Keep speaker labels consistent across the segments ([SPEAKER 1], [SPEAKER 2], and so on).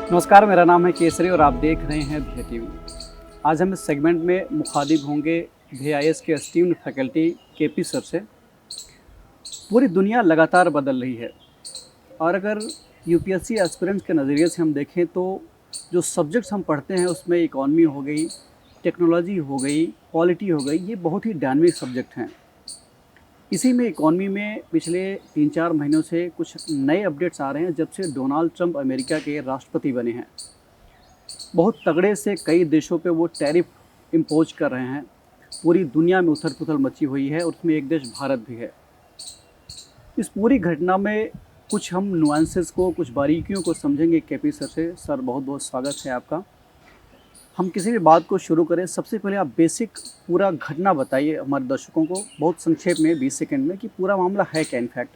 [SPEAKER 1] नमस्कार, मेरा नाम है केसरी और आप देख रहे हैं भे टीवी। आज हम इस सेगमेंट में मुखातिब होंगे VIS के एस्टीम्ड फैकल्टी केपी सर से। पूरी दुनिया लगातार बदल रही है और अगर यूपीएससी एस्पिरेंट्स के नज़रिए से हम देखें तो जो सब्जेक्ट्स हम पढ़ते हैं उसमें इकॉनमी हो गई, टेक्नोलॉजी हो गई, पॉलिटी हो गई, ये बहुत ही डायनामिक सब्जेक्ट हैं। इसी में इकॉनमी में पिछले 3-4 महीनों से कुछ नए अपडेट्स आ रहे हैं जब से डोनाल्ड ट्रंप अमेरिका के राष्ट्रपति बने हैं। बहुत तगड़े से कई देशों पे वो टैरिफ इम्पोज कर रहे हैं। पूरी दुनिया में उथल पुथल मची हुई है और उसमें एक देश भारत भी है। इस पूरी घटना में कुछ हम नुआंसेस को, कुछ बारीकियों को समझेंगे केपी सर से। सर, बहुत बहुत स्वागत है आपका। हम किसी भी बात को शुरू करें, सबसे पहले आप बेसिक पूरा घटना बताइए हमारे दर्शकों को, बहुत संक्षेप में 20 सेकंड में, कि पूरा मामला है क्या in fact.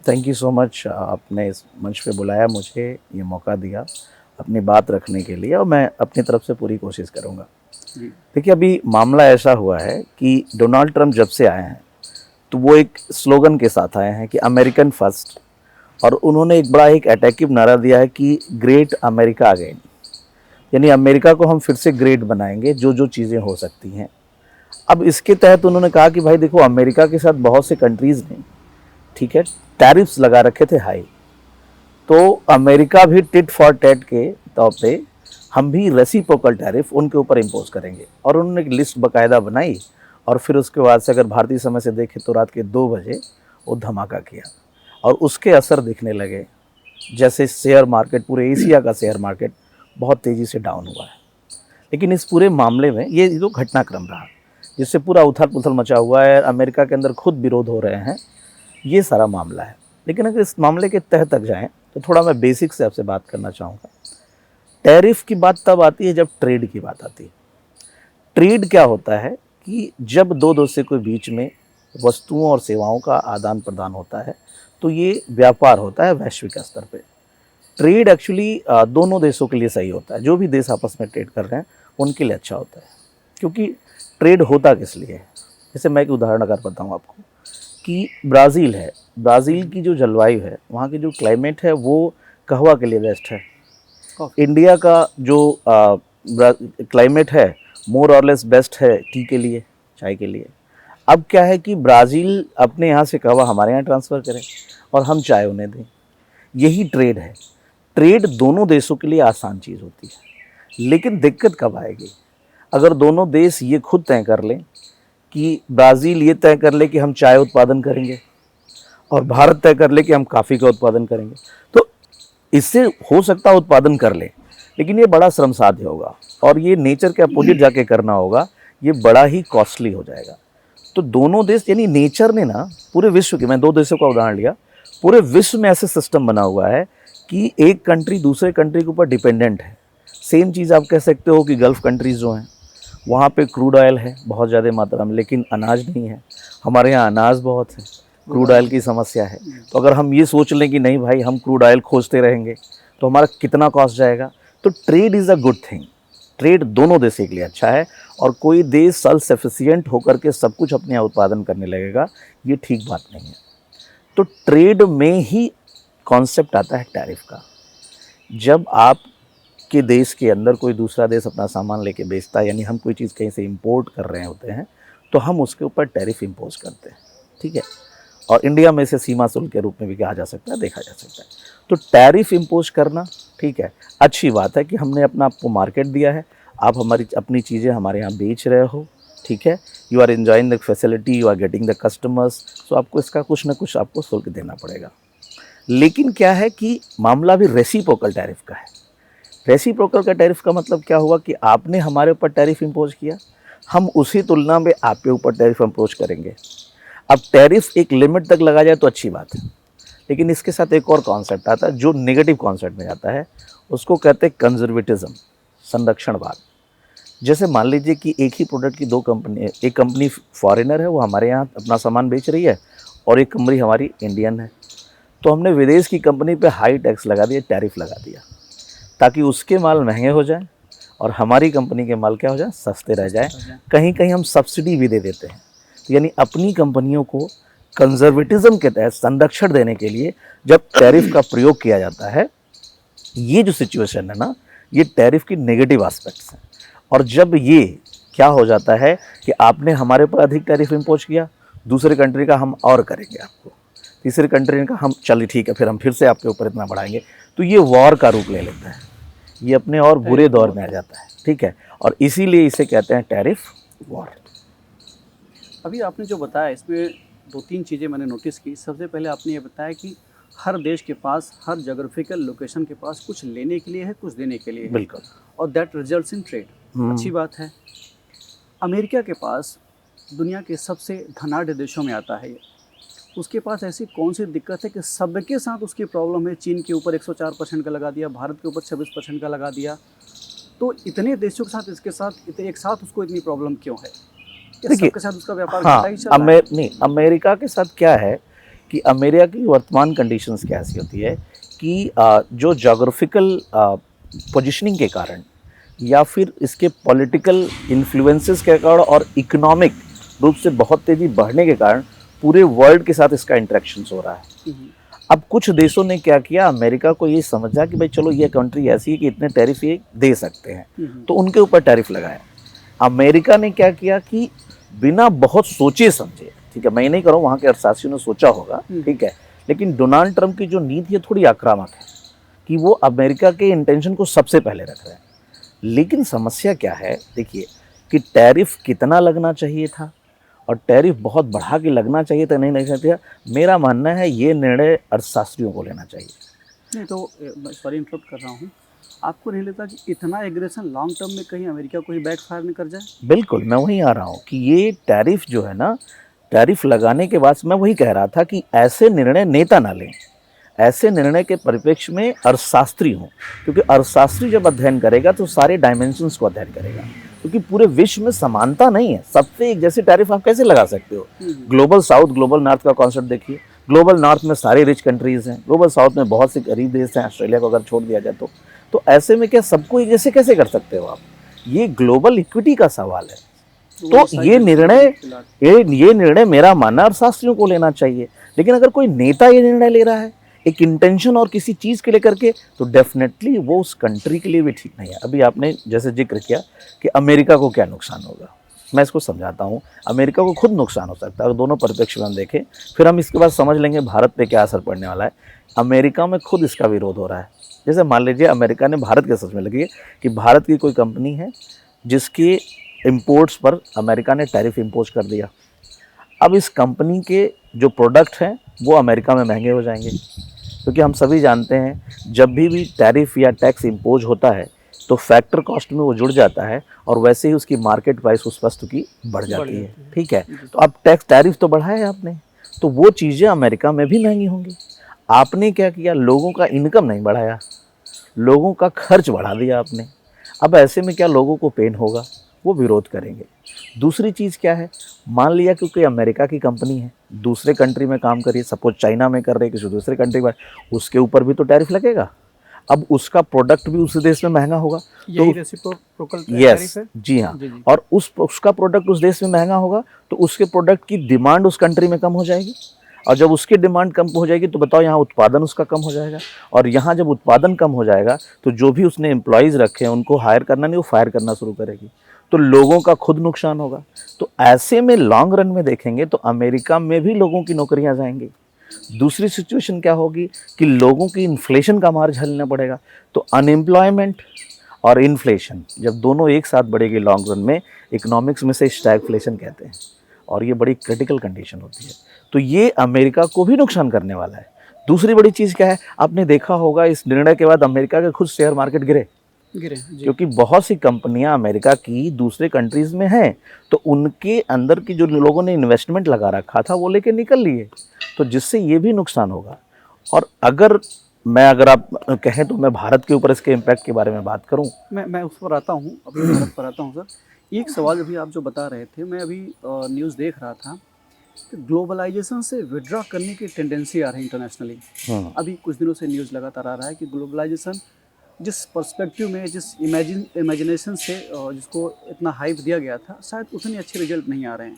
[SPEAKER 2] Thank you so much, आपने इस मंच पे बुलाया, मुझे ये मौका दिया अपनी बात रखने के लिए और मैं अपनी तरफ से पूरी कोशिश करूँगा। देखिए, अभी मामला ऐसा हुआ है कि डोनाल्ड ट्रंप जब से आए हैं तो वो एक स्लोगन के साथ आए हैं कि अमेरिकन फर्स्ट, और उन्होंने एक बड़ा एक अटैकिव नारा दिया है कि ग्रेट अमेरिका अगेन, यानी अमेरिका को हम फिर से ग्रेट बनाएंगे, जो जो चीज़ें हो सकती हैं। अब इसके तहत उन्होंने कहा कि भाई देखो, अमेरिका के साथ बहुत से कंट्रीज़ ने, ठीक है, टैरिफ्स लगा रखे थे हाई, तो अमेरिका भी टिट फॉर टैट के तौर पे हम भी रेसिप्रोकल टैरिफ उनके ऊपर इम्पोज करेंगे। और उन्होंने एक लिस्ट बाकायदा बनाई और फिर उसके बाद से अगर भारतीय समय से देखें तो रात के 2 बजे वो धमाका किया और उसके असर दिखने लगे। जैसे शेयर मार्केट, पूरे एशिया का शेयर मार्केट बहुत तेज़ी से डाउन हुआ है। लेकिन इस पूरे मामले में ये जो घटनाक्रम रहा जिससे पूरा उथल पुथल मचा हुआ है, अमेरिका के अंदर खुद विरोध हो रहे हैं, ये सारा मामला है। लेकिन अगर इस मामले के तह तक जाएं तो थोड़ा मैं बेसिक से आपसे बात करना चाहूँगा। टैरिफ की बात तब आती है जब ट्रेड की बात आती है। ट्रेड क्या होता है कि जब दो देशों के बीच में वस्तुओं और सेवाओं का आदान प्रदान होता है तो ये व्यापार होता है वैश्विक स्तर पे। ट्रेड एक्चुअली दोनों देशों के लिए सही होता है। जो भी देश आपस में ट्रेड कर रहे हैं उनके लिए अच्छा होता है, क्योंकि ट्रेड होता किस लिए है। जैसे मैं एक उदाहरण अगर बताऊँ आपको कि ब्राज़ील है, ब्राज़ील की जो जलवायु है, वहाँ की जो क्लाइमेट है, वो कहवा के लिए बेस्ट है। इंडिया का जो क्लाइमेट है मोर और लेस बेस्ट है टी के लिए, चाय के लिए। अब क्या है कि ब्राज़ील अपने यहाँ से कहवा हमारे यहाँ ट्रांसफ़र करें और हम चाय उन्हें दें। यही ट्रेड है। ट्रेड दोनों देशों के लिए आसान चीज़ होती है। लेकिन दिक्कत कब आएगी? अगर दोनों देश ये खुद तय कर लें कि ब्राज़ील ये तय कर ले कि हम चाय उत्पादन करेंगे और भारत तय कर ले कि हम कॉफ़ी का उत्पादन करेंगे, तो इससे हो सकता है उत्पादन कर ले, लेकिन ये बड़ा श्रम साध्य होगा और ये नेचर के अपोजिट जाके करना होगा, ये बड़ा ही कॉस्टली हो जाएगा। तो दोनों देश, यानी नेचर ने ना पूरे विश्व के, मैं 2 देशों का उदाहरण लिया, पूरे विश्व में ऐसे सिस्टम बना हुआ है कि एक कंट्री दूसरे कंट्री के ऊपर डिपेंडेंट है। सेम चीज़ आप कह सकते हो कि गल्फ़ कंट्रीज़ जो हैं वहाँ पे क्रूड ऑयल है बहुत ज़्यादा मात्रा में, लेकिन अनाज नहीं है। हमारे यहाँ अनाज बहुत है, क्रूड ऑयल की समस्या है। तो अगर हम ये सोच लें कि नहीं भाई हम क्रूड ऑयल खोजते रहेंगे तो हमारा कितना कॉस्ट जाएगा। तो trade is a good thing. Trade दोनों देशों के लिए अच्छा है और कोई देश सेल्फ सफिशिएंट होकर के सब कुछ अपने यहाँ उत्पादन करने लगेगा, ये ठीक बात नहीं है। तो ट्रेड में ही कॉन्सेप्ट आता है टैरिफ का। जब आप के देश के अंदर कोई दूसरा देश अपना सामान लेके बेचता है, यानी हम कोई चीज़ कहीं से इंपोर्ट कर रहे होते हैं, तो हम उसके ऊपर टैरिफ इम्पोज करते हैं, ठीक है। और इंडिया में इसे सीमा शुल्क के रूप में भी कहा जा सकता है, देखा जा सकता है। तो टैरिफ इम्पोज करना, ठीक है, अच्छी बात है कि हमने अपना आपको मार्केट दिया है, आप हमारी अपनी चीज़ें हमारे यहाँ बेच रहे हो, ठीक है, you are enjoying the facility, you are getting the customers, तो आपको इसका कुछ ना कुछ आपको शुल्क देना पड़ेगा। लेकिन क्या है कि मामला भी रेसिप्रोकल टैरिफ का है। रेसिप्रोकल का टैरिफ का मतलब क्या हुआ कि आपने हमारे ऊपर टैरिफ इम्पोज किया, हम उसी तुलना में आपके ऊपर टैरिफ इम्पोज करेंगे। अब टैरिफ एक लिमिट तक लगा जाए तो अच्छी बात है, लेकिन इसके साथ एक और कॉन्सेप्ट आता है जो नेगेटिव कॉन्सेप्ट में जाता है, उसको कहते हैं कंजर्वेटिज्म, संरक्षणवाद। जैसे मान लीजिए कि एक ही प्रोडक्ट की 2 कंपनी, एक कंपनी फॉरेनर है, वो हमारे यहाँ अपना सामान बेच रही है, और एक कंपनी हमारी इंडियन है। तो हमने विदेश की कंपनी पे हाई टैक्स लगा दिया, टैरिफ लगा दिया, ताकि उसके माल महंगे हो जाएं और हमारी कंपनी के माल क्या हो जाए, सस्ते रह जाएं। कहीं कहीं हम सब्सिडी भी दे देते हैं। तो यानी अपनी कंपनियों को कंजर्वेटिज्म के तहत संरक्षण देने के लिए जब टैरिफ का प्रयोग किया जाता है ये जो सिचुएशन है ना, ये टैरिफ की नेगेटिव एस्पेक्ट्स हैं। और जब ये क्या हो जाता है कि आपने हमारे ऊपर अधिक टैरिफ इम्पोज किया, दूसरे कंट्री का हम और करेंगे आपको, तीसरे कंट्री का हम चलिए ठीक है फिर हम फिर से आपके ऊपर इतना बढ़ाएंगे, तो ये वॉर का रूप ले लेता है, ये अपने और बुरे दौर में आ जाता है, ठीक है। और इसीलिए इसे कहते हैं टैरिफ वॉर।
[SPEAKER 1] अभी आपने जो बताया इसमें दो तीन चीज़ें मैंने नोटिस की। सबसे पहले आपने ये बताया कि हर देश के पास, हर जोग्राफिकल लोकेशन के पास कुछ लेने के लिए है, कुछ देने के लिए है,
[SPEAKER 2] बिल्कुल,
[SPEAKER 1] और दैट रिजल्ट्स इन ट्रेड। अच्छी बात है। अमेरिका के पास दुनिया के सबसे धनाढ़ देशों में आता है ये। उसके पास ऐसी कौन सी दिक्कत है कि सबके साथ उसकी प्रॉब्लम है? चीन के ऊपर 104% का लगा दिया, भारत के ऊपर 26% का लगा दिया, तो इतने देशों के साथ इसके साथ एक साथ उसको इतनी प्रॉब्लम क्यों है?
[SPEAKER 2] देखिए,
[SPEAKER 1] सबके साथ उसका व्यापार
[SPEAKER 2] हाँ,
[SPEAKER 1] घाटा ही चल रहा है।
[SPEAKER 2] नहीं, अमेरिका के साथ क्या है कि अमेरिका की वर्तमान कंडीशंस क्या ऐसी होती है कि जो जोग्राफिकल पोजीशनिंग के कारण या फिर इसके पॉलिटिकल इन्फ्लुएंसेस के कारण और इकोनॉमिक रूप से बहुत तेज़ी बढ़ने के कारण पूरे वर्ल्ड के साथ इसका इंटरेक्शंस हो रहा है। अब कुछ देशों ने क्या किया, अमेरिका को ये समझा कि भाई चलो ये कंट्री ऐसी है कि इतने टैरिफ ये दे सकते हैं, तो उनके ऊपर टैरिफ लगाया। अमेरिका ने क्या किया कि बिना बहुत सोचे समझे, ठीक है, मैं नहीं कह रहा हूँ वहाँ के अर्थशास्त्रियों ने सोचा होगा, ठीक है, लेकिन डोनाल्ड ट्रंप की जो नीति है थोड़ी आक्रामक है कि वो अमेरिका के इंटेंशन को सबसे पहले रख रहे हैं। लेकिन समस्या क्या है, देखिए कि टैरिफ कितना लगना चाहिए था और टैरिफ बहुत बढ़ा के लगना चाहिए था, नहीं लगना चाहिए। मेरा मानना है ये निर्णय अर्थशास्त्रियों को लेना चाहिए।
[SPEAKER 1] नहीं तो सॉरी इंटरप्ट कर रहा हूँ, आपको नहीं लगता कि इतना एग्रेशन लॉन्ग टर्म में कहीं अमेरिका को ही बैकफायर नहीं कर जाए?
[SPEAKER 2] बिल्कुल, मैं वहीं आ रहा हूँ कि ये टैरिफ जो है ना, टैरिफ लगाने के बाद मैं वही कह रहा था कि ऐसे निर्णय नेता ना लें, ऐसे निर्णय के परिप्रेक्ष्य में अर्थशास्त्री हों, क्योंकि अर्थशास्त्री जब अध्ययन करेगा तो सारे डायमेंशंस को अध्ययन करेगा, क्योंकि पूरे विश्व में समानता नहीं है, सबसे एक जैसे टैरिफ आप कैसे लगा सकते हो? ग्लोबल साउथ ग्लोबल नॉर्थ का कॉन्सेप्ट देखिए, ग्लोबल नॉर्थ में सारे रिच कंट्रीज़ हैं, ग्लोबल साउथ में बहुत से गरीब देश हैं, ऑस्ट्रेलिया को अगर छोड़ दिया जाए तो ऐसे में क्या सबको एक जैसे कैसे कर सकते हो आप? ये ग्लोबल इक्विटी का सवाल है। तो ये निर्णय मेरा मानना अर्थशास्त्रियों को लेना चाहिए। लेकिन अगर कोई नेता ये निर्णय ले रहा है एक इंटेंशन और किसी चीज़ के लेकर के, तो डेफिनेटली वो उस कंट्री के लिए भी ठीक नहीं है। अभी आपने जैसे जिक्र किया कि अमेरिका को क्या नुकसान होगा, मैं इसको समझाता हूँ। अमेरिका को खुद नुकसान हो सकता है, अगर दोनों परिप्रेक्ष्य में हम देखें, फिर हम इसके बाद समझ लेंगे भारत पे क्या असर पड़ने वाला है। अमेरिका में खुद इसका विरोध हो रहा है। जैसे मान लीजिए अमेरिका ने भारत के सच में लगी कि भारत की कोई कंपनी है जिसके इम्पोर्ट्स पर अमेरिका ने टैरिफ इम्पोज कर दिया। अब इस कंपनी के जो प्रोडक्ट हैं वो अमेरिका में महंगे हो जाएंगे, क्योंकि हम सभी जानते हैं जब भी टैरिफ या टैक्स इम्पोज होता है तो फैक्टर कॉस्ट में वो जुड़ जाता है और वैसे ही उसकी मार्केट प्राइस उस वस्तु की बढ़ जाती है, ठीक है। तो अब टैरिफ तो बढ़ाया आपने, तो वो चीज़ें अमेरिका में भी महंगी होंगी। आपने क्या किया, लोगों का इनकम नहीं बढ़ाया, लोगों का खर्च बढ़ा दिया आपने। अब ऐसे में क्या लोगों को पेन होगा, वो विरोध करेंगे। दूसरी चीज़ क्या है, मान लिया क्योंकि अमेरिका की कंपनी है, दूसरे कंट्री में काम करिए, सपोज चाइना में कर रही है, किसी दूसरे कंट्री में, उसके ऊपर भी तो टैरिफ लगेगा। अब उसका प्रोडक्ट भी उस देश में महंगा होगा,
[SPEAKER 1] यही रेसिप्रोकल
[SPEAKER 2] यस, जी हाँ, और उसका प्रोडक्ट उस देश में महंगा होगा तो उसके प्रोडक्ट की डिमांड उस कंट्री में कम हो जाएगी, और जब उसकी डिमांड कम हो जाएगी तो बताओ यहाँ उत्पादन उसका कम हो जाएगा, और यहाँ जब उत्पादन कम हो जाएगा तो जो भी उसने एम्प्लॉयज़ रखे हैं उनको हायर करना नहीं, वो फायर करना शुरू करेगी, तो लोगों का खुद नुकसान होगा। तो ऐसे में लॉन्ग रन में देखेंगे तो अमेरिका में भी लोगों की नौकरियां जाएंगी। दूसरी सिचुएशन क्या होगी कि लोगों की इन्फ्लेशन का मार झेलना पड़ेगा। तो अनएम्प्लॉयमेंट और इन्फ्लेशन जब दोनों एक साथ बढ़ेगी लॉन्ग रन में, इकोनॉमिक्स में से स्टैगफ्लेशन कहते हैं, और ये बड़ी क्रिटिकल कंडीशन होती है। तो ये अमेरिका को भी नुकसान करने वाला है। दूसरी बड़ी चीज़ क्या है, आपने देखा होगा इस निर्णय के बाद अमेरिका के खुद शेयर मार्केट गिरे, क्योंकि बहुत सी कंपनियां अमेरिका की दूसरे कंट्रीज़ में हैं, तो उनके अंदर की जो लोगों ने इन्वेस्टमेंट लगा रखा था वो लेके निकल लिए, तो जिससे ये भी नुकसान होगा। और अगर आप कहें तो मैं भारत के ऊपर इसके इम्पैक्ट के बारे में बात करूं,
[SPEAKER 1] मैं उस पर आता हूं, अभी भारत पर आता हूं सर। एक सवाल अभी आप जो बता रहे थे, मैं अभी न्यूज़ देख रहा था कि ग्लोबलाइजेशन से विड्रॉ करने की टेंडेंसी आ रही है इंटरनेशनली। अभी कुछ दिनों से न्यूज़ लगातार आ रहा है कि ग्लोबलाइजेशन जिस पर्सपेक्टिव में, जिस इमेजिनेशन से जिसको इतना हाइप दिया गया था, शायद उतने अच्छे रिजल्ट नहीं आ रहे हैं।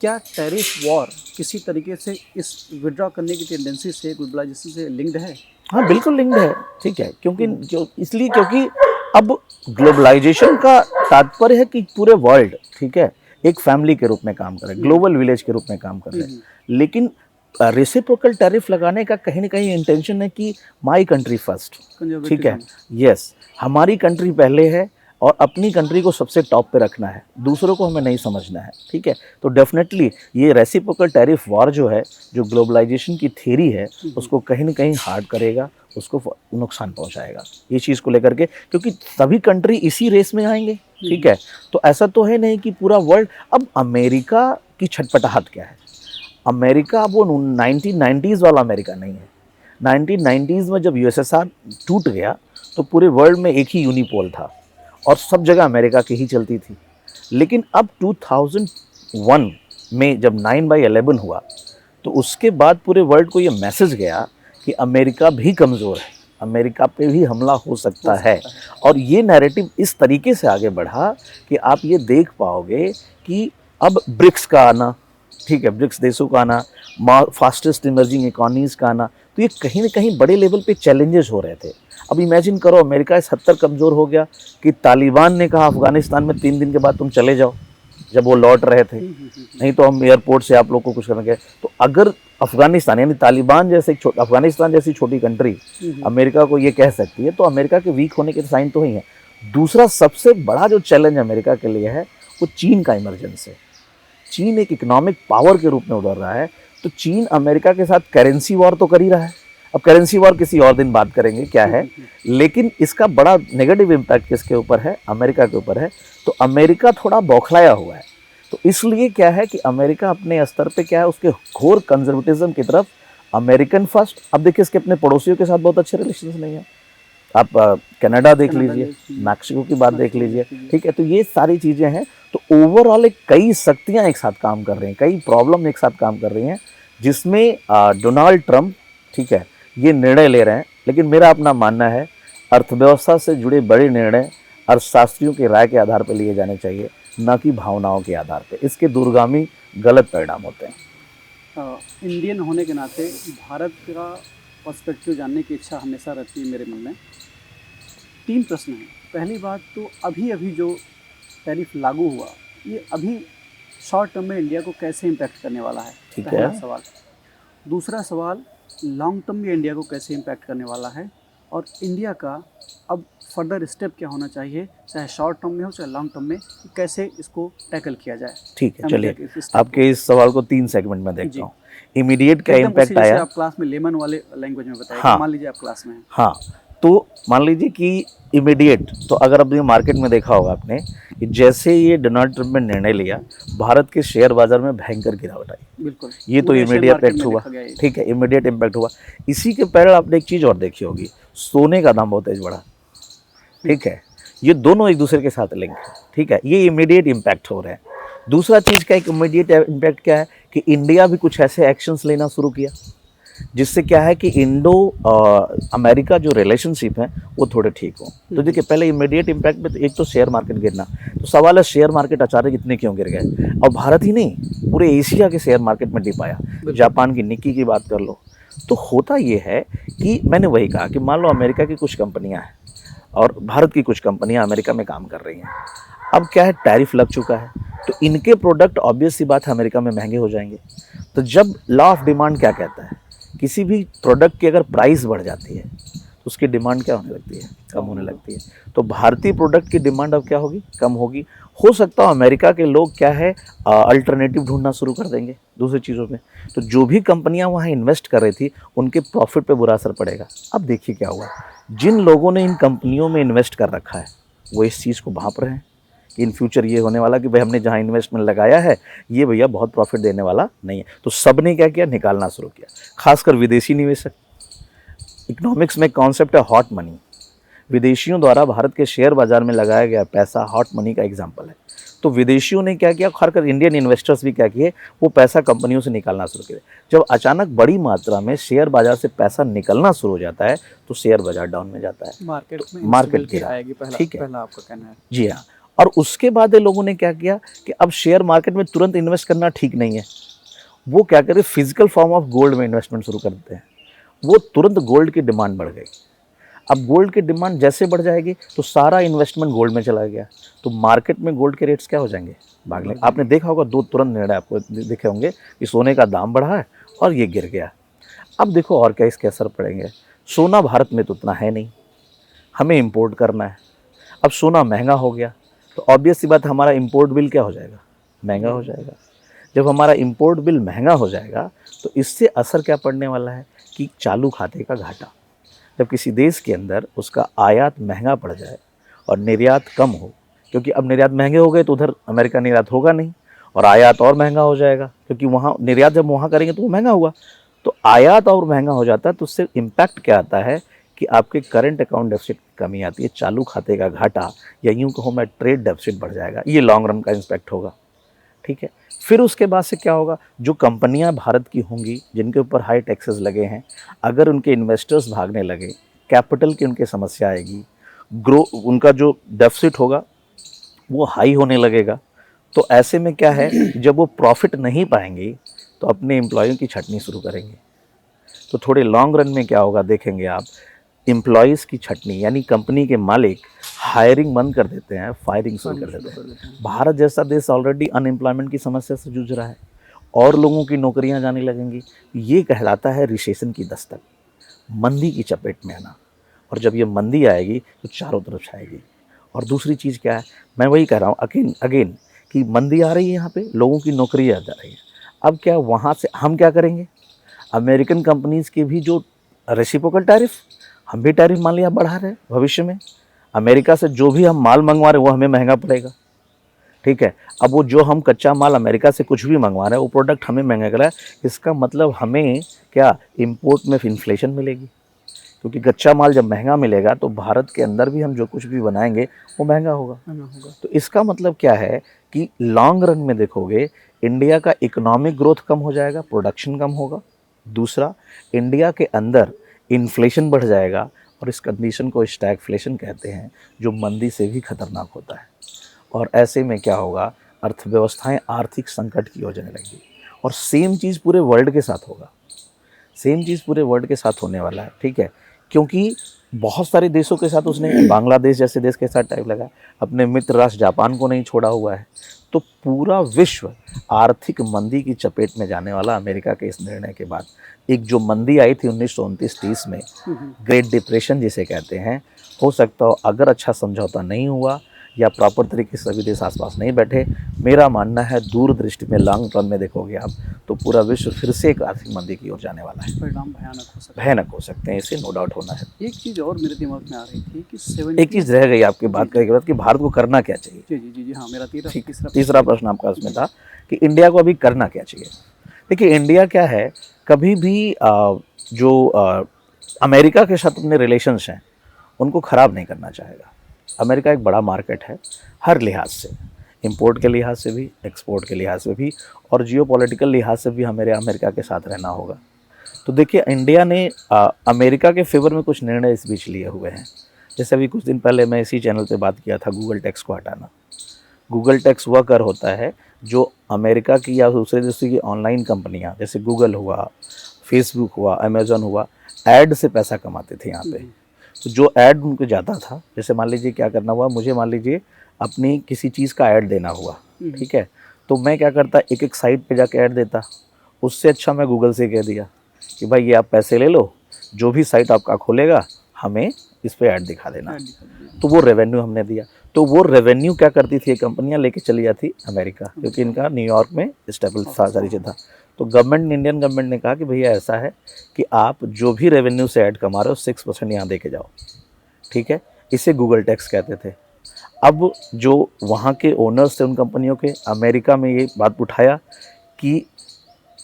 [SPEAKER 1] क्या टैरिफ वॉर किसी तरीके से इस विड्रॉ करने की टेंडेंसी से, ग्लोबलाइजेशन से लिंक्ड है?
[SPEAKER 2] हाँ बिल्कुल लिंक्ड है, ठीक है, क्योंकि जो इसलिए क्योंकि अब ग्लोबलाइजेशन का तात्पर्य है कि पूरे वर्ल्ड, ठीक है, एक फैमिली के रूप में काम कर रहे हैं, ग्लोबल विलेज के रूप में काम कर रहे हैं। लेकिन रेसिप्रोकल टैरिफ लगाने का कहीं ना कहीं इंटेंशन है कि माई कंट्री फर्स्ट, ठीक है, यस, हमारी कंट्री पहले है और अपनी कंट्री को सबसे टॉप पे रखना है, दूसरों को हमें नहीं समझना है, ठीक है। तो डेफिनेटली ये रेसिप्रोकल टैरिफ वॉर जो है, जो ग्लोबलाइजेशन की थ्योरी है, उसको कहीं ना कहीं हार्ड करेगा, उसको नुकसान पहुंचाएगा ये चीज़ को लेकर के, क्योंकि सभी कंट्री इसी रेस में आएंगे, ठीक है। तो ऐसा तो है नहीं कि पूरा वर्ल्ड, अब अमेरिका की छटपटाहट क्या है, अमेरिका अब वो 1990s वाला अमेरिका नहीं है। 1990s में जब यूएसएसआर टूट गया तो पूरे वर्ल्ड में एक ही यूनिपोल था और सब जगह अमेरिका की ही चलती थी। लेकिन अब 2001 में जब 9/11 हुआ तो उसके बाद पूरे वर्ल्ड को ये मैसेज गया कि अमेरिका भी कमज़ोर है, अमेरिका पे भी हमला हो सकता है। और ये नैरेटिव इस तरीके से आगे बढ़ा कि आप ये देख पाओगे कि अब ब्रिक्स का आना, ठीक है, ब्रिक्स देशों का आना, फास्टेस्ट इमर्जिंग इकोनॉमीज़ का आना, तो ये कहीं ना कहीं बड़े लेवल पे चैलेंजेस हो रहे थे। अब इमेजिन करो अमेरिका इस हद तक कमज़ोर हो गया कि तालिबान ने कहा अफगानिस्तान में 3 दिन के बाद तुम चले जाओ, जब वो लौट रहे थे, नहीं तो हम एयरपोर्ट से आप लोग को कुछ करेंगे। तो अगर अफगानिस्तान यानी तालिबान जैसे अफगानिस्तान जैसी छोटी कंट्री अमेरिका को ये कह सकती है, तो अमेरिका के वीक होने के साइन तो ही है। दूसरा सबसे बड़ा जो चैलेंज अमेरिका के लिए है वो चीन का इमरजेंस है। चीन एक इकोनॉमिक पावर के रूप में उभर रहा है, तो चीन अमेरिका के साथ करेंसी वॉर तो कर ही रहा है। अब करेंसी वॉर किसी और दिन बात करेंगे क्या है, लेकिन इसका बड़ा नेगेटिव इम्पैक्ट किसके ऊपर है, अमेरिका के ऊपर है। तो अमेरिका थोड़ा बौखलाया हुआ है, तो इसलिए क्या है कि अमेरिका अपने स्तर पे क्या है, उसके घोर कंजर्वेटिज्म की तरफ, अमेरिकन फर्स्ट। अब देखिए इसके अपने पड़ोसियों के साथ बहुत अच्छे रिलेशन नहीं है, आप कनाडा देख लीजिए, मैक्सिको की बात देख लीजिए, ठीक है। तो ये सारी चीज़ें हैं, तो ओवरऑल एक कई शक्तियाँ एक साथ काम कर रही हैं, कई प्रॉब्लम एक साथ काम कर रही हैं, जिसमें डोनाल्ड ट्रंप, ठीक है, ये निर्णय ले रहे हैं। लेकिन मेरा अपना मानना है अर्थव्यवस्था से जुड़े बड़े निर्णय अर्थशास्त्रियों की राय के आधार पर लिए जाने चाहिए, न कि भावनाओं के आधार पर। इसके दूरगामी गलत परिणाम होते हैं।
[SPEAKER 1] इंडियन होने के नाते भारत का पर्सपेक्टिव जानने की इच्छा हमेशा रहती है मेरे मन में। 3 प्रश्न हैं। पहली बात तो अभी जो टैरिफ लागू हुआ, ये अभी शॉर्ट टर्म में इंडिया को कैसे इम्पैक्ट करने वाला है, पहला सवाल। दूसरा सवाल, लॉन्ग टर्म में इंडिया को कैसे इम्पैक्ट करने वाला है, और इंडिया का अब फर्दर स्टेप क्या होना चाहिए, चाहे शॉर्ट टर्म में हो चाहे लॉन्ग टर्म में, कैसे इसको टैकल किया जाए।
[SPEAKER 2] ठीक है, चलिए आपके इस सवाल को 3 सेगमेंट में देखता हूँ। इमीडिएट क्या इम्पैक्ट आया,
[SPEAKER 1] आप क्लास में लेमन वाले लैंग्वेज में बताइए। हाँ, मान लीजिए आप क्लास में हैं।
[SPEAKER 2] हाँ, तो मान लीजिए कि इमीडिएट, तो अगर अपने मार्केट में देखा होगा आपने कि जैसे ये डोनाल्ड ट्रंप ने निर्णय लिया, भारत के शेयर बाजार में भयंकर गिरावट आई। बिल्कुल, ये तो इमीडिएट इम्पैक्ट हुआ, ठीक है, इमीडिएट इम्पैक्ट हुआ। इसी के पैरेलल आपने एक चीज़ और देखी होगी, सोने का दाम बहुत तेज बढ़ा, ठीक है। ये दोनों एक दूसरे के साथ लिंक है, ठीक है, ये इमीडिएट इम्पैक्ट हो रहे हैं। दूसरा चीज़ का एक इमीडिएट इम्पैक्ट क्या है कि इंडिया भी कुछ ऐसे एक्शंस लेना शुरू किया, जिससे क्या है कि इंडो अमेरिका जो रिलेशनशिप है वो थोड़े ठीक हो। तो देखिए पहले इमीडिएट इम्पैक्ट में तो एक तो शेयर मार्केट गिरना, तो सवाल है शेयर मार्केट अचानक इतने क्यों गिर गए, और भारत ही नहीं पूरे एशिया के शेयर मार्केट में डिप आया। जापान की निक्की की बात कर लो, तो होता ये है कि मैंने वही कहा कि मान लो अमेरिका की कुछ कंपनियाँ हैं और भारत की कुछ कंपनियाँ अमेरिका में काम कर रही हैं। अब क्या है, टैरिफ लग चुका है, तो इनके प्रोडक्ट ऑब्वियस सी बात है अमेरिका में महंगे हो जाएंगे। तो जब लॉ ऑफ डिमांड क्या कहता है, किसी भी प्रोडक्ट की अगर प्राइस बढ़ जाती है तो उसकी डिमांड क्या होने लगती है, कम होने लगती है। तो भारतीय प्रोडक्ट की डिमांड अब क्या होगी, कम होगी। हो सकता है अमेरिका के लोग क्या है अल्टरनेटिव ढूंढना शुरू कर देंगे दूसरी चीज़ों में। तो जो भी कंपनियां वहां इन्वेस्ट कर रही थी उनके प्रॉफिट पे बुरा असर पड़ेगा। अब देखिए क्या हुआ, जिन लोगों ने इन कंपनियों में इन्वेस्ट कर रखा है वो इस चीज़ को भांप रहे हैं कि इन फ्यूचर ये होने वाला कि भाई हमने जहाँ इन्वेस्टमेंट लगाया है ये भैया बहुत प्रॉफिट देने वाला नहीं है। तो सब ने क्या किया, निकालना शुरू किया, खासकर विदेशी निवेशक। इकोनॉमिक्स में कॉन्सेप्ट है हॉट मनी, विदेशियों द्वारा भारत के शेयर बाजार में लगाया गया पैसा हॉट मनी का एग्जाम्पल है। तो विदेशियों ने क्या किया, खासकर इंडियन इन्वेस्टर्स भी क्या किए, वो पैसा कंपनियों से निकालना शुरू किए। जब अचानक बड़ी मात्रा में शेयर बाजार से पैसा निकलना शुरू हो जाता है तो शेयर बाजार डाउन में जाता है, मार्केट गिरा, ठीक है, पहला आपका कहना है। जी हाँ, और उसके बाद लोगों ने क्या किया कि अब शेयर मार्केट में तुरंत इन्वेस्ट करना ठीक नहीं है, वो क्या करे, फिजिकल फॉर्म ऑफ गोल्ड में इन्वेस्टमेंट शुरू कर देते हैं। वो तुरंत गोल्ड की डिमांड बढ़ गई। अब गोल्ड की डिमांड जैसे बढ़ जाएगी तो सारा इन्वेस्टमेंट गोल्ड में चला गया, तो मार्केट में गोल्ड के रेट्स क्या हो जाएंगे, भागने। आपने देखा होगा दो तुरंत निर्णय आपको दिखे होंगे कि सोने का दाम बढ़ा है और ये गिर गया। अब देखो और क्या इसके असर पड़ेंगे। सोना भारत में तो उतना है नहीं, हमें इंपोर्ट करना है। अब सोना महंगा हो गया तो ऑब्वियस सी बात, हमारा इंपोर्ट बिल क्या हो जाएगा, महंगा हो जाएगा। जब हमारा इंपोर्ट बिल महंगा हो जाएगा तो इससे असर क्या पड़ने वाला है कि चालू खाते का घाटा। जब किसी देश के अंदर उसका आयात महंगा पड़ जाए और निर्यात कम हो, क्योंकि अब निर्यात महंगे हो गए तो उधर अमेरिका निर्यात होगा नहीं और आयात और महंगा हो जाएगा, क्योंकि वहाँ निर्यात जब वहाँ करेंगे तो वो महंगा हुआ, तो आयात और महंगा हो जाता है। तो उससे इम्पैक्ट क्या आता है कि आपके करंट अकाउंट डेफिसिट कमी आती है, चालू खाते का घाटा, या यूँ कहो मैं ट्रेड डेफिसिट बढ़ जाएगा। ये लॉन्ग रन का इम्पैक्ट होगा, ठीक है। फिर उसके बाद से क्या होगा, जो कंपनियां भारत की होंगी जिनके ऊपर हाई टैक्सेस लगे हैं, अगर उनके इन्वेस्टर्स भागने लगे, कैपिटल की उनकी समस्या आएगी, उनका जो डेफिसिट होगा वो हाई होने लगेगा। तो ऐसे में क्या है, जब वो प्रॉफिट नहीं पाएंगे तो अपने एम्प्लॉयों की छटनी शुरू करेंगे। तो थोड़े लॉन्ग रन में क्या होगा देखेंगे आप, एम्प्लॉयज़ की छटनी, यानी कंपनी के मालिक हायरिंग बंद कर देते हैं, फायरिंग शुरू कर देते हैं। भारत जैसा देश ऑलरेडी अनएम्प्लॉयमेंट की समस्या से जूझ रहा है और लोगों की नौकरियां जाने लगेंगी। ये कहलाता है रिसेशन की दस्तक, मंदी की चपेट में आना। और जब ये मंदी आएगी तो चारों तरफ छाएगी। और दूसरी चीज़ क्या है, मैं वही कह रहा हूँ अगेन कि मंदी आ रही है, यहाँ पे लोगों की नौकरियाँ जा रही है। अब क्या वहाँ से हम क्या करेंगे, अमेरिकन कंपनीज़ के भी जो रेसिप्रोकल टैरिफ, हम भी टैरिफ मान लिया बढ़ा रहे हैं। भविष्य में अमेरिका से जो भी हम माल मंगवा रहे हैं वो हमें महंगा पड़ेगा, ठीक है। अब वो जो हम कच्चा माल अमेरिका से कुछ भी मंगवा रहे हैं वो प्रोडक्ट हमें महंगा कर रहा है। इसका मतलब हमें क्या, इंपोर्ट में इन्फ्लेशन मिलेगी, क्योंकि कच्चा माल जब महंगा मिलेगा तो भारत के अंदर भी हम जो कुछ भी बनाएंगे वो महंगा होगा। तो इसका मतलब क्या है कि लॉन्ग रन में देखोगे इंडिया का इकोनॉमिक ग्रोथ कम हो जाएगा, प्रोडक्शन कम होगा। दूसरा, इंडिया के अंदर इन्फ्लेशन बढ़ जाएगा और इस कंडीशन को स्टैगफ्लेशन कहते हैं, जो मंदी से भी खतरनाक होता है। और ऐसे में क्या होगा, अर्थव्यवस्थाएं आर्थिक संकट की ओर जाने लगेगी। और सेम चीज़ पूरे वर्ल्ड के साथ होगा, सेम चीज़ पूरे वर्ल्ड के साथ होने वाला है, ठीक है। क्योंकि बहुत सारे देशों के साथ उसने, बांग्लादेश जैसे देश के साथ टाइप लगा, अपने मित्र राष्ट्र जापान को नहीं छोड़ा हुआ है। तो पूरा विश्व आर्थिक मंदी की चपेट में जाने वाला अमेरिका के इस निर्णय के बाद। एक जो मंदी आई थी 1929-30 में, ग्रेट डिप्रेशन जिसे कहते हैं, हो सकता हो अगर अच्छा समझौता नहीं हुआ या प्रॉपर तरीके से सभी देश आसपास नहीं बैठे, मेरा मानना है दूरदृष्टि में लॉन्ग रन में देखोगे आप तो पूरा विश्व फिर से एक आर्थिक मंदी की ओर जाने वाला है।
[SPEAKER 1] परिणाम भयानक हो सकते हैं,
[SPEAKER 2] इससे नो डाउट होना है।
[SPEAKER 1] एक चीज़ और मेरे दिमाग में आ रही थी कि
[SPEAKER 2] एक चीज़ रह गई आपकी बात करने के बाद कि भारत को करना क्या चाहिए।
[SPEAKER 1] जी हाँ, मेरा
[SPEAKER 2] तीसरा प्रश्न आपका उसमें था कि इंडिया को अभी करना क्या चाहिए। देखिए इंडिया क्या है, कभी भी अमेरिका के साथ अपने रिलेशंस हैं उनको ख़राब नहीं करना चाहेगा। अमेरिका एक बड़ा मार्केट है हर लिहाज से, इंपोर्ट के लिहाज से भी, एक्सपोर्ट के लिहाज से भी, और जियोपॉलिटिकल लिहाज से भी हमें अमेरिका के साथ रहना होगा। तो देखिए इंडिया ने अमेरिका के फेवर में कुछ निर्णय इस बीच लिए हुए हैं। जैसे अभी कुछ दिन पहले मैं इसी चैनल पे बात किया था गूगल टैक्स को हटाना। गूगल टैक्स वह कर होता है जो अमेरिका की या दूसरे देशों की ऑनलाइन कंपनियां जैसे गूगल हुआ, फेसबुक हुआ, अमेज़न हुआ, ऐड से पैसा कमाते थे यहाँ पे। तो जो ऐड उनको जाता था, जैसे मान लीजिए क्या करना हुआ, मुझे मान लीजिए अपनी किसी चीज़ का ऐड देना हुआ, ठीक है, तो मैं क्या करता, एक एक साइट पे जाके ऐड देता। उससे अच्छा मैं गूगल से कह दिया कि भाई ये आप पैसे ले लो, जो भी साइट आपका खोलेगा हमें इस पे ऐड दिखा देना। तो वो रेवेन्यू हमने दिया। तो वो रेवेन्यू क्या करती थी, कंपनियां लेके चली जाती अमेरिका, क्योंकि इनका न्यूयॉर्क में स्टेबल सारी चीज़ था। तो गवर्नमेंट, इंडियन गवर्नमेंट ने कहा कि भैया ऐसा है कि आप जो भी रेवेन्यू से ऐड कमा रहे हो 6% यहाँ दे के जाओ, ठीक है। इसे गूगल टैक्स कहते थे। अब जो वहाँ के ओनर्स थे उन कंपनियों के, अमेरिका में ये बात उठाया कि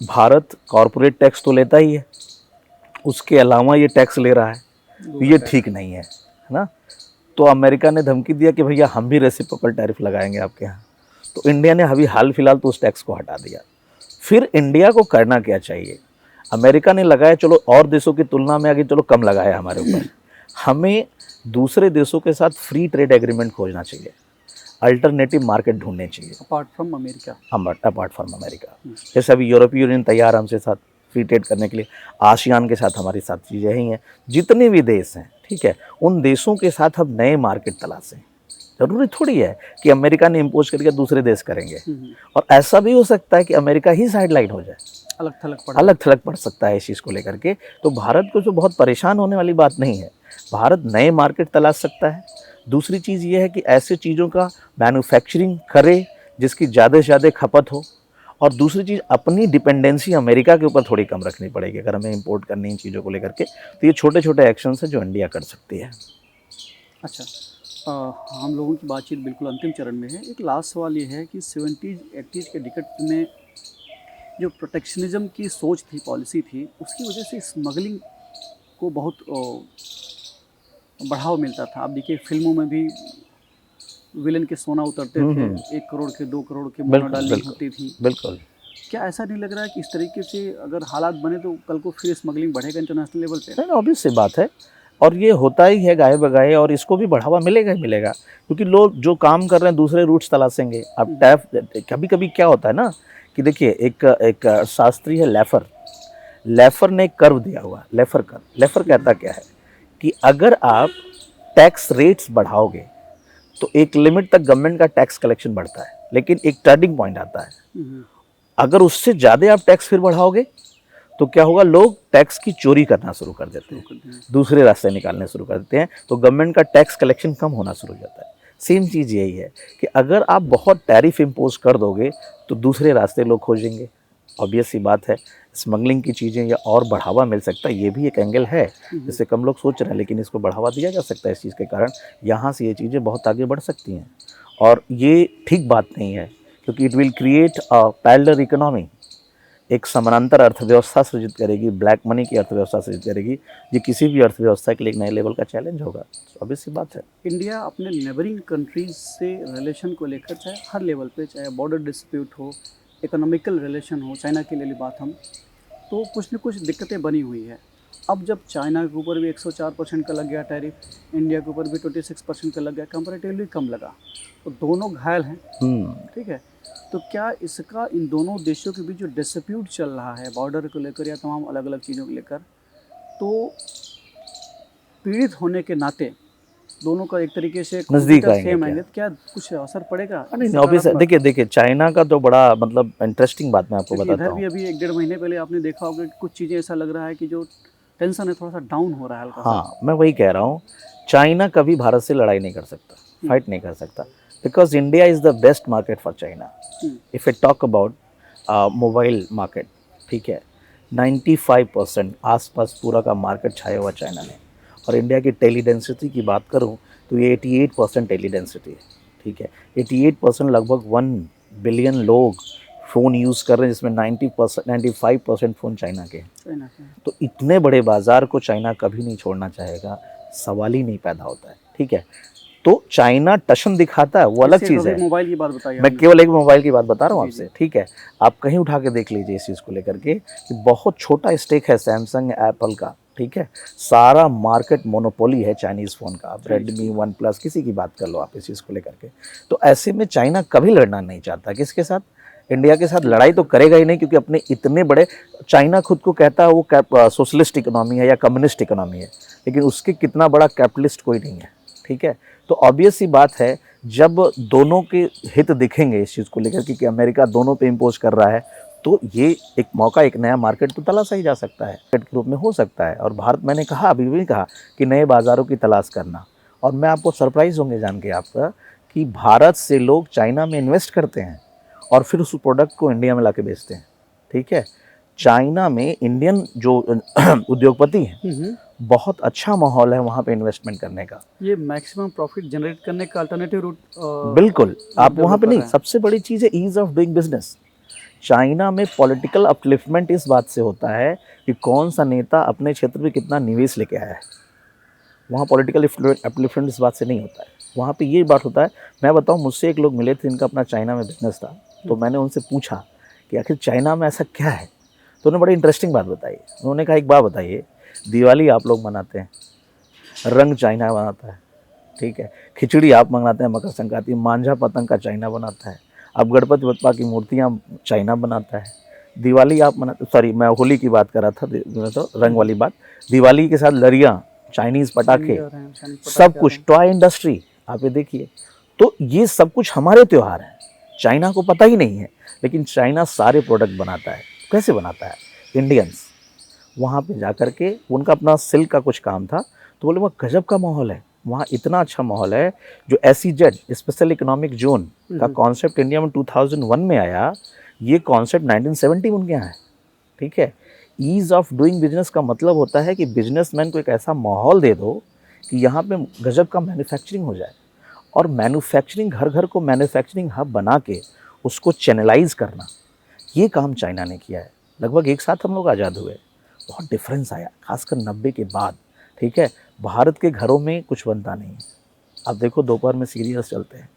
[SPEAKER 2] भारत कॉरपोरेट टैक्स तो लेता ही है, उसके अलावा ये टैक्स ले रहा है, तो ये ठीक नहीं है ना। तो अमेरिका ने धमकी दिया कि भैया हम भी रेसिप्रोकल टैरिफ लगाएंगे आपके यहाँ। तो इंडिया ने अभी हाल फिलहाल तो उस टैक्स को हटा दिया। फिर इंडिया को करना क्या चाहिए, अमेरिका ने लगाया, चलो और देशों की तुलना में आगे, चलो कम लगाया हमारे ऊपर, हमें दूसरे देशों के साथ फ्री ट्रेड एग्रीमेंट खोजना चाहिए, अल्टरनेटिव मार्केट ढूंढने चाहिए
[SPEAKER 1] अपार्ट फ्रॉम अमेरिका।
[SPEAKER 2] जैसे अभी यूरोपीय यूनियन तैयार हमसे साथ फ्री ट्रेड करने के लिए। आसियान के साथ हमारी साथ चीज़ें ही हैं, जितने भी देश हैं, ठीक है, उन देशों के साथ हम नए मार्केट तलाशें। ज़रूरी थोड़ी है कि अमेरिका ने इम्पोज करके दूसरे देश करेंगे, और ऐसा भी हो सकता है कि अमेरिका ही साइडलाइन हो जाए, अलग थलग पड़ सकता है इस चीज़ को लेकर के। तो भारत को जो बहुत परेशान होने वाली बात नहीं है, भारत नए मार्केट तलाश सकता है। दूसरी चीज़ ये है कि ऐसे चीज़ों का मैन्युफैक्चरिंग करे जिसकी ज़्यादा से ज़्यादा खपत हो, और दूसरी चीज़ अपनी डिपेंडेंसी अमेरिका के ऊपर थोड़ी कम रखनी पड़ेगी अगर हमें इंपोर्ट करनी इन चीज़ों को लेकर के। तो ये छोटे छोटे एक्शन हैं जो इंडिया कर सकती है।
[SPEAKER 1] अच्छा, हम लोगों की बातचीत बिल्कुल अंतिम चरण में है। एक लास्ट सवाल ये है कि 70s 80s के डिकेड में जो प्रोटेक्शनिज्म की सोच थी, पॉलिसी थी, उसकी वजह से स्मगलिंग को बहुत बढ़ावा मिलता था। आप देखिए फिल्मों में भी विलन के सोना उतरते थे, 1 करोड़ के 2 करोड़ के मोना डालनी होती थी।
[SPEAKER 2] बिल्कुल।
[SPEAKER 1] क्या ऐसा नहीं लग रहा है कि इस तरीके से अगर हालात बने तो कल को फिर स्मगलिंग बढ़ेगा इंटरनेशनल लेवल पे?
[SPEAKER 2] नहीं, ऑब्वियस सी बात है, और ये होता ही है गाए बगाए, और इसको भी बढ़ावा मिलेगा ही मिलेगा, क्योंकि लोग जो काम कर रहे हैं दूसरे रूट्स तलाशेंगे। अब टैफ कभी कभी क्या होता है ना कि देखिए, एक शास्त्री है लेफर ने एक कर्व दिया हुआ, लेफर कहता क्या है कि अगर आप टैक्स रेट्स बढ़ाओगे तो एक लिमिट तक गवर्नमेंट का टैक्स कलेक्शन बढ़ता है, लेकिन एक टर्निंग पॉइंट आता है। अगर उससे ज़्यादा आप टैक्स फिर बढ़ाओगे तो क्या होगा, लोग टैक्स की चोरी करना शुरू कर देते हैं, दूसरे रास्ते निकालने शुरू कर देते हैं, तो गवर्नमेंट का टैक्स कलेक्शन कम होना शुरू हो जाता है। सेम चीज़ यही है कि अगर आप बहुत टैरिफ इम्पोज कर दोगे तो दूसरे रास्ते लोग खोजेंगे। ऑब्वियस सी बात है, स्मगलिंग की चीज़ें या और बढ़ावा मिल सकता है, ये भी एक एंगल है जिससे कम लोग सोच रहे हैं, लेकिन इसको बढ़ावा दिया जा सकता है इस चीज़ के कारण। यहाँ से ये चीज़ें बहुत आगे बढ़ सकती हैं, और ये ठीक बात नहीं है, क्योंकि it will create a parallel economy, एक समानांतर अर्थव्यवस्था सृजित करेगी, ब्लैक मनी की अर्थव्यवस्था सृजित करेगी, ये किसी भी अर्थव्यवस्था के लिए एक नए लेवल का चैलेंज होगा। ऑब्वियस सी बात है।
[SPEAKER 1] इंडिया अपने नेबरिंग कंट्रीज से रिलेशन को लेकर, चाहे हर लेवल पे, चाहे बॉर्डर डिस्प्यूट हो, इकोनॉमिकल रिलेशन हो, चाइना की ले ली बात हम, तो कुछ न कुछ दिक्कतें बनी हुई है। अब जब चाइना के ऊपर भी 104% का लग गया टैरिफ, इंडिया के ऊपर भी 26% का लग गया, कंपैरेटिवली कम लगा, तो दोनों घायल हैं। ठीक है, तो क्या इसका इन दोनों देशों के बीच जो डिस्प्यूट चल रहा है बॉर्डर को लेकर या तमाम अलग अलग चीज़ों को लेकर, तो पीड़ित होने के नाते दोनों का एक तरीके से
[SPEAKER 2] नज़दीक आएंगे,
[SPEAKER 1] क्या कुछ असर पड़ेगा?
[SPEAKER 2] नहीं, ऑब्वियस है। देखिए चाइना का तो बड़ा मतलब इंटरेस्टिंग बात मैं आपको बताता हूँ।
[SPEAKER 1] इधर भी अभी 1-1.5 महीने पहले आपने देखा होगा कि कुछ चीज़ें ऐसा लग रहा है कि जो टेंशन है थोड़ा सा डाउन हो रहा है हल्का।
[SPEAKER 2] हाँ, मैं वही कह रहा हूँ, चाइना कभी भारत से लड़ाई नहीं कर सकता, फाइट नहीं कर सकता, because India is the best market for China. If I talk about mobile market, ठीक है, 95% आसपास पूरा का मार्केट छाया हुआ चाइना में, और इंडिया की टेली डेंसिटी की बात करूँ तो ये 88% टेली डेंसिटी है। ठीक है, 88% लगभग 1 बिलियन लोग फ़ोन यूज़ कर रहे हैं, जिसमें 95% फ़ोन चाइना के हैं। तो इतने बड़े बाज़ार को चाइना कभी नहीं छोड़ना चाहेगा, सवाल ही नहीं पैदा होता है। ठीक है, तो चाइना टशन दिखाता है, वो अलग चीज़ है।
[SPEAKER 1] मोबाइल की बात बताइए,
[SPEAKER 2] मैं केवल एक मोबाइल की बात बता रहा हूँ आपसे। ठीक है, आप कहीं उठा के देख लीजिए इस चीज़ को लेकर के कि बहुत छोटा स्टेक है सैमसंग एप्पल का। ठीक है, सारा मार्केट मोनोपोली है चाइनीज़ फ़ोन का। आप रेडमी, वन प्लस, किसी की बात कर लो आप इस चीज़ को लेकर के। तो ऐसे में चाइना कभी लड़ना नहीं चाहता, किसके साथ? इंडिया के साथ लड़ाई तो करेगा ही नहीं, क्योंकि अपने इतने बड़े, चाइना खुद को कहता है वो सोशलिस्ट इकोनॉमी है या कम्युनिस्ट इकोनॉमी है, लेकिन उसके कितना बड़ा कैपिटलिस्ट कोई नहीं है। ठीक है, तो ऑब्वियस सी बात है, जब दोनों के हित दिखेंगे इस चीज़ को लेकर कि अमेरिका दोनों पे इम्पोज कर रहा है, तो ये एक मौका, एक नया मार्केट तो तलाशा ही जा सकता है, मार्केट के रूप में हो सकता है। और भारत, मैंने कहा, अभी भी कहा कि नए बाज़ारों की तलाश करना, और मैं आपको सरप्राइज़ होंगे जान के आपका कि भारत से लोग चाइना में इन्वेस्ट करते हैं और फिर उस प्रोडक्ट को इंडिया में ला के बेचते हैं। ठीक है, चाइना में इंडियन जो उद्योगपति हैं, बहुत अच्छा माहौल है वहाँ पे इन्वेस्टमेंट करने का।
[SPEAKER 1] ये मैक्सिमम प्रॉफिट जनरेट करने का अल्टरनेटिव रूट,
[SPEAKER 2] बिल्कुल, आप वहाँ पे नहीं, सबसे बड़ी चीज़ है ease of doing business. China में पॉलिटिकल अपलिफ्टमेंट इस बात से होता है कि कौन सा नेता अपने क्षेत्र में कितना निवेश लेके आया है। वहाँ पॉलिटिकल अपलिफ्टमेंट इस बात से नहीं होता है, वहाँ पे ये बात होता है। मैं बताऊँ, मुझसे एक लोग मिले थे, इनका अपना चाइना में बिजनेस था, तो मैंने उनसे पूछा कि आखिर चाइना में ऐसा क्या है, तो उन्होंने बड़ी इंटरेस्टिंग बात बताई। उन्होंने कहा, एक बात बताइए, दिवाली आप लोग मनाते हैं, रंग चाइना बनाता है। ठीक है, खिचड़ी आप मंगाते हैं, मकर संक्रांति, मांझा पतंग का चाइना बनाता है। अब गणपति बप्पा की मूर्तियाँ चाइना बनाता है, दिवाली आप मना, सॉरी मैं होली की बात कर रहा था, तो रंग वाली बात, दिवाली के साथ लड़ियाँ, चाइनीज़ पटाखे, सब कुछ, टॉय इंडस्ट्री आप ये देखिए। तो ये सब कुछ हमारे त्यौहार हैं, चाइना को पता ही नहीं है, लेकिन चाइना सारे प्रोडक्ट बनाता है। कैसे बनाता है? इंडियंस वहाँ पे जा कर के, उनका अपना सिल्क का कुछ काम था, तो बोले वहाँ गजब का माहौल है, वहाँ इतना अच्छा माहौल है। जो SEZ स्पेशल इकोनॉमिक जोन का कॉन्सेप्ट इंडिया में 2001 में आया, ये कॉन्सेप्ट 1970 में उनके यहाँ है, ठीक है। ईज़ ऑफ डूइंग बिजनेस का मतलब होता है कि बिजनेसमैन को एक ऐसा माहौल दे दो कि यहाँ पे गजब का मैन्युफैक्चरिंग हो जाए, और मैन्युफैक्चरिंग, घर घर को मैन्युफैक्चरिंग हब बना के उसको चैनलाइज करना, ये काम चाइना ने किया है। लगभग एक साथ हम लोग आज़ाद हुए, बहुत डिफरेंस आया, खासकर 90 के बाद, ठीक है। भारत के घरों में कुछ बनता नहीं है, आप देखो दोपहर में सीरियल्स चलते हैं,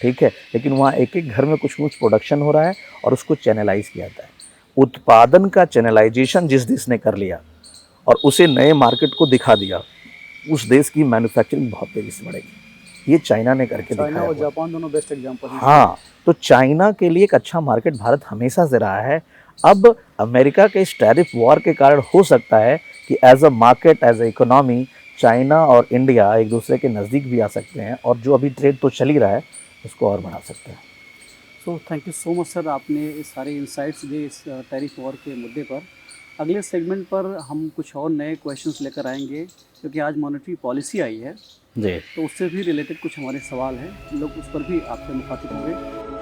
[SPEAKER 2] ठीक है, लेकिन वहाँ एक एक घर में कुछ कुछ प्रोडक्शन हो रहा है और उसको चैनलाइज किया जाता है। उत्पादन का चैनलाइजेशन जिस देश ने कर लिया और उसे नए मार्केट को दिखा दिया, उस देश की मैन्युफैक्चरिंग बहुत तेज़ी से बढ़ेगी। ये चाइना ने करके
[SPEAKER 1] चाइना
[SPEAKER 2] दिखाया
[SPEAKER 1] और
[SPEAKER 2] हुआ।
[SPEAKER 1] जापान दोनों बेस्ट एग्जांपल हैं।
[SPEAKER 2] हाँ, तो चाइना के लिए एक अच्छा मार्केट भारत हमेशा से रहा है। अब अमेरिका के इस टैरिफ वॉर के कारण हो सकता है कि as a market, as a economy, China और इंडिया एक दूसरे के नज़दीक भी आ सकते हैं, और जो अभी ट्रेड तो चल ही रहा है उसको और बढ़ा सकते हैं।
[SPEAKER 1] So thank you so much sir, आपने इस सारे इंसाइट्स दिए इस टैरिफ वॉर के मुद्दे पर। अगले सेगमेंट पर हम कुछ और नए क्वेश्चंस लेकर आएंगे, क्योंकि आज मॉनेटरी पॉलिसी आई है,
[SPEAKER 2] जी।
[SPEAKER 1] तो उससे भी रिलेटेड कुछ हमारे सवाल हैं, हम लोग उस पर भी आपसे मुखातिब होंगे।